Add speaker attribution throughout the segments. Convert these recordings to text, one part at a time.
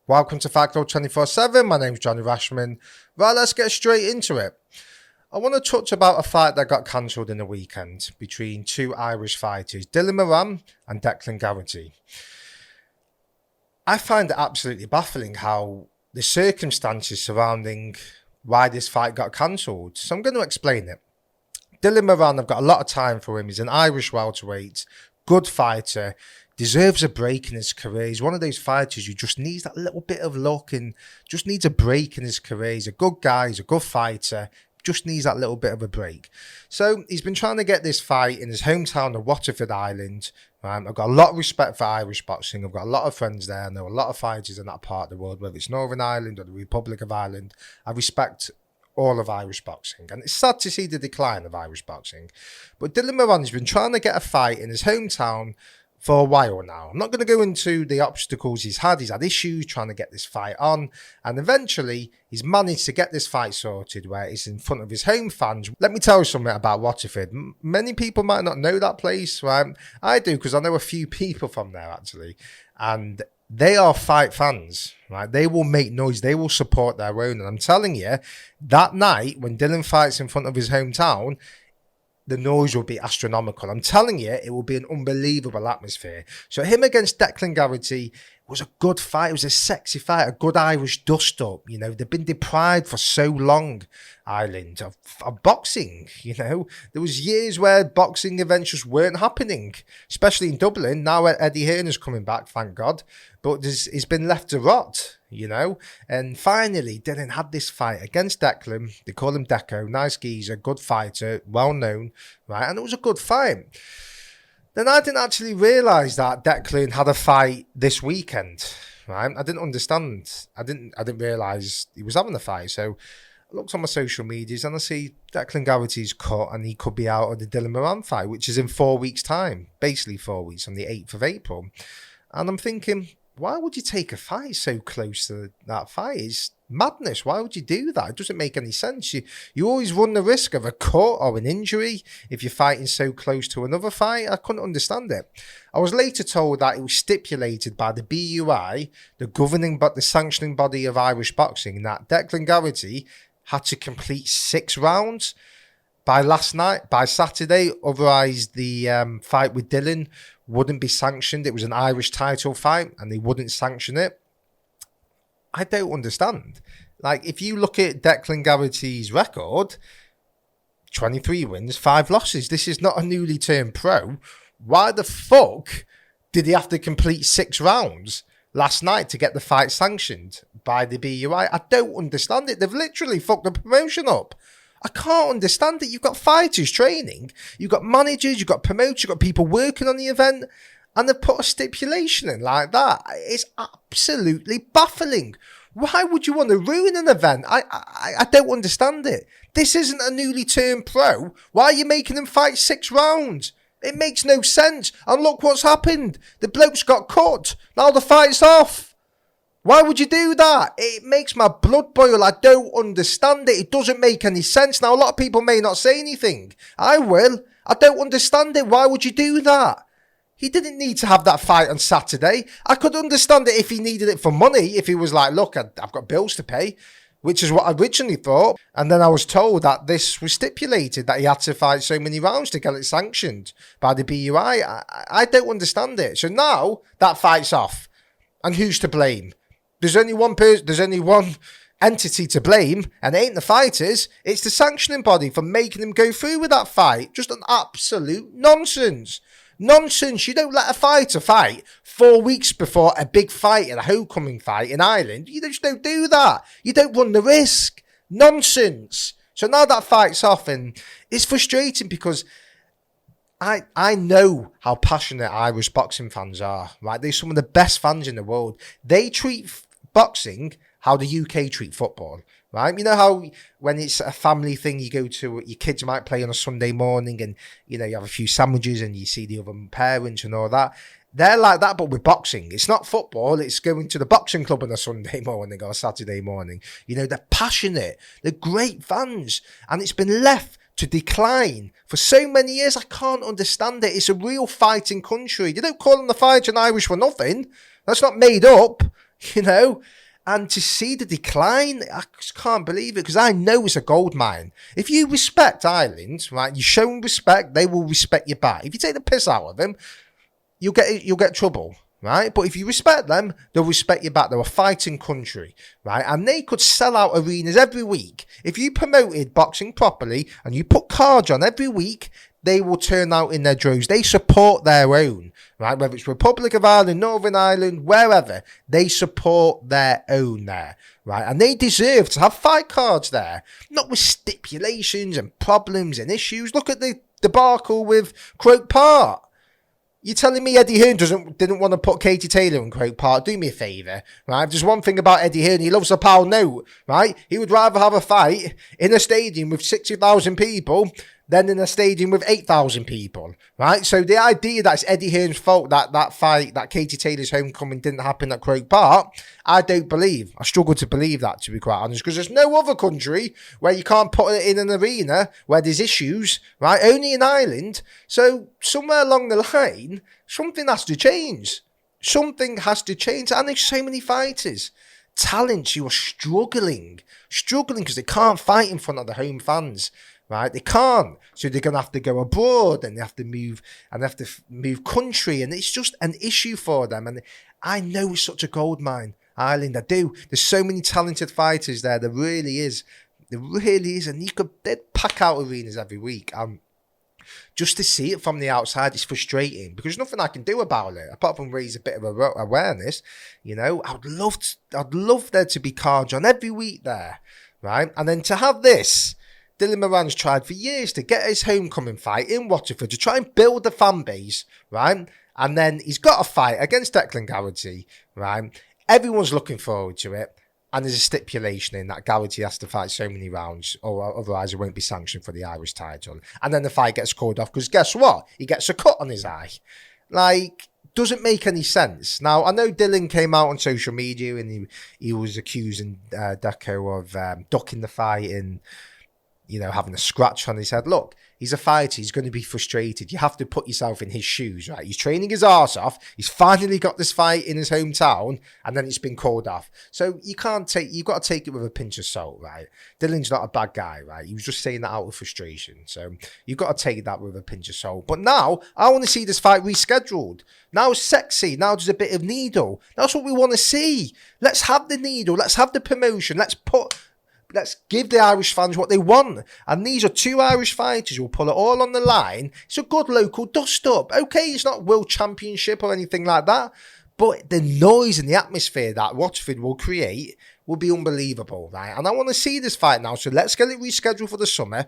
Speaker 1: Welcome to Fight Club 24/7. My name's Johnny Rashman. Right, let's get straight into it. I want to touch about a fight that got cancelled in the weekend between two Irish fighters, Dylan Moran and Declan Geraghty. I find it absolutely baffling how the circumstances surrounding why this fight got cancelled. So I'm going to explain it. Dylan Moran, I've got a lot of time for him. He's an Irish welterweight, good fighter, deserves a break in his career. He's one of those fighters who just needs that little bit of luck and just needs a break in his career. He's a good guy, he's a good fighter, just needs that little bit of a break. So he's been trying to get this fight in his hometown of Waterford Island. I've got a lot of respect for Irish boxing. I've got a lot of friends there. I know a lot of fighters in that part of the world, whether it's Northern Ireland or the Republic of Ireland. I respect all of Irish boxing, and it's sad to see the decline of Irish boxing. But Dylan Moran has been trying to get a fight in his hometown for a while now. I'm not going to go into the obstacles he's had. He's had issues trying to get this fight on, and eventually he's managed to get this fight sorted where it's in front of his home fans. Let me tell you something about Waterford. Many people might not know that place, right? I do, because I know a few people from there actually, and they are fight fans, right? They will make noise. They will support their own. And I'm telling you, that night when Dylan fights in front of his hometown, the noise will be astronomical. I'm telling you, it will be an unbelievable atmosphere. So him against Declan Geraghty was a good fight. It was a sexy fight, a good Irish dust-up. You know, they've been deprived for so long, Ireland, of boxing. You know, there was years where boxing events just weren't happening, especially in Dublin. Now Eddie Hearn is coming back, thank God. But he's been left to rot, you know. And finally, Dylan had this fight against Declan. They call him Deco. Nice geezer, good fighter, well known, right? And it was a good fight. Then I didn't actually realise that Declan had a fight this weekend, right? I didn't understand. I didn't realise he was having a fight. So I looked on my social medias and I see Declan Geraghty's cut and he could be out of the Dylan Moran fight, which is in 4 weeks' time. Basically 4 weeks, on the 8th of April. And I'm thinking, why would you take a fight so close to that fight? It's madness. Why would you do that? It doesn't make any sense. You always run the risk of a cut or an injury if you're fighting so close to another fight. I couldn't understand it. I was later told that it was stipulated by the BUI, the sanctioning body of Irish boxing, that Declan Geraghty had to complete 6 rounds by Saturday. Otherwise, the fight with Dylan wouldn't be sanctioned. It was an Irish title fight and they wouldn't sanction it. I don't understand. Like, if you look at Declan Geraghty's record, 23 wins, 5 losses. This is not a newly turned pro. Why the fuck did he have to complete 6 rounds last night to get the fight sanctioned by the BUI? I don't understand it. They've literally fucked the promotion up. I can't understand it. You've got fighters training, you've got managers, you've got promoters, you've got people working on the event, and they've put a stipulation in like that. It's absolutely baffling. Why would you want to ruin an event? I don't understand it. This isn't a newly turned pro. Why are you making them fight 6 rounds? It makes no sense. And look what's happened. The bloke's got cut. Now the fight's off. Why would you do that? It makes my blood boil. I don't understand it. It doesn't make any sense. Now, a lot of people may not say anything. I will. I don't understand it. Why would you do that? He didn't need to have that fight on Saturday. I could understand it if he needed it for money. If he was like, look, I've got bills to pay, which is what I originally thought. And then I was told that this was stipulated, that he had to fight so many rounds to get it sanctioned by the BUI. I don't understand it. So now that fight's off. And who's to blame? There's only one person, there's only one entity to blame, and it ain't the fighters. It's the sanctioning body for making them go through with that fight. Just an absolute nonsense. Nonsense. You don't let a fighter fight 4 weeks before a big fight, a homecoming fight in Ireland. You just don't do that. You don't run the risk. Nonsense. So now that fight's off, and it's frustrating because I know how passionate Irish boxing fans are, right? They're some of the best fans in the world. They treat boxing how the UK treat football, right? You know how when it's a family thing, you go to, your kids might play on a Sunday morning and, you know, you have a few sandwiches and you see the other parents and all that. They're like that, but with boxing. It's not football. It's going to the boxing club on a Sunday morning or a Saturday morning. You know, they're passionate. They're great fans. And it's been left to decline for so many years. I can't understand it. It's a real fighting country. They don't call them the Fighting Irish for nothing. That's not made up. you know. And to see the decline, I just can't believe it, because I know it's a gold mine. If you respect Ireland, right, you show them respect, they will respect you back. If you take the piss out of them, you'll get trouble, right? But if you respect them, they'll respect you back. They're a fighting country, right? And they could sell out arenas every week. If you promoted boxing properly and you put cards on every week, they will turn out in their droves. They support their own, right? Whether it's Republic of Ireland, Northern Ireland, wherever, they support their own there, right? And they deserve to have fight cards there, not with stipulations and problems and issues. Look at the debacle with Croke Park. You're telling me Eddie Hearn didn't want to put Katie Taylor in Croke Park? Do me a favour, right? There's one thing about Eddie Hearn. He loves a pal note, right? He would rather have a fight in a stadium with 60,000 people than in a stadium with 8,000 people, right? So the idea that it's Eddie Hearn's fault that fight, that Katie Taylor's homecoming didn't happen at Croke Park, I don't believe. I struggle to believe that, to be quite honest, because there's no other country where you can't put it in an arena where there's issues, right? Only in Ireland. So somewhere along the line, something has to change. Something has to change. And there's so many fighters, talents who are struggling because they can't fight in front of the home fans. Right, they can't, so they're gonna have to go abroad, and they have to move country, and it's just an issue for them. And I know it's such a gold mine, Ireland. I do. There's so many talented fighters there. There really is, and they'd pack out arenas every week. Just to see it from the outside, it's frustrating, because there's nothing I can do about it apart from raise a bit of awareness. You know, I'd love there to be cards on every week there, right? And then to have this. Dylan Moran's tried for years to get his homecoming fight in Waterford to try and build the fan base, right? And then he's got a fight against Declan Geraghty, right? Everyone's looking forward to it. And there's a stipulation in that Geraghty has to fight so many rounds, or otherwise it won't be sanctioned for the Irish title. And then the fight gets called off because guess what? He gets a cut on his eye. Like, doesn't make any sense. Now, I know Dylan came out on social media and he was accusing Deco of ducking the fight and, you know, having a scratch on his head. Look, he's a fighter. He's going to be frustrated. You have to put yourself in his shoes, right? He's training his arse off. He's finally got this fight in his hometown, and then it's been called off. So you've got to take it with a pinch of salt, right? Dylan's not a bad guy, right? He was just saying that out of frustration. So you've got to take that with a pinch of salt. But now, I want to see this fight rescheduled. Now it's sexy. Now there's a bit of needle. That's what we want to see. Let's have the needle. Let's have the promotion. Let's give the Irish fans what they want. And these are two Irish fighters who will pull it all on the line. It's a good local dust-up. Okay, it's not World Championship or anything like that, but the noise and the atmosphere that Waterford will create will be unbelievable, right? And I want to see this fight now, so let's get it rescheduled for the summer.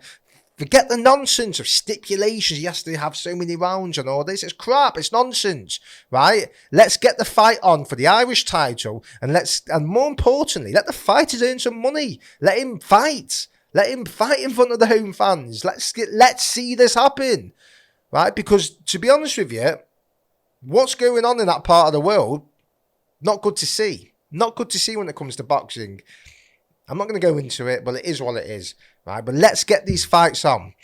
Speaker 1: Forget the nonsense of stipulations. He has to have so many rounds and all this. It's crap. It's nonsense, right? Let's get the fight on for the Irish title, and more importantly, let the fighters earn some money. Let him fight. Let him fight in front of the home fans. Let's see this happen, right? Because to be honest with you, what's going on in that part of the world, not good to see. Not good to see when it comes to boxing. I'm not going to go into it, but it is what it is, right? But let's get these fights on.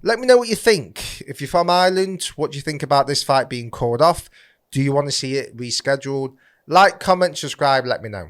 Speaker 1: Let me know what you think. If you're from Ireland, what do you think about this fight being called off? Do you want to see it rescheduled? Like, comment, subscribe, let me know.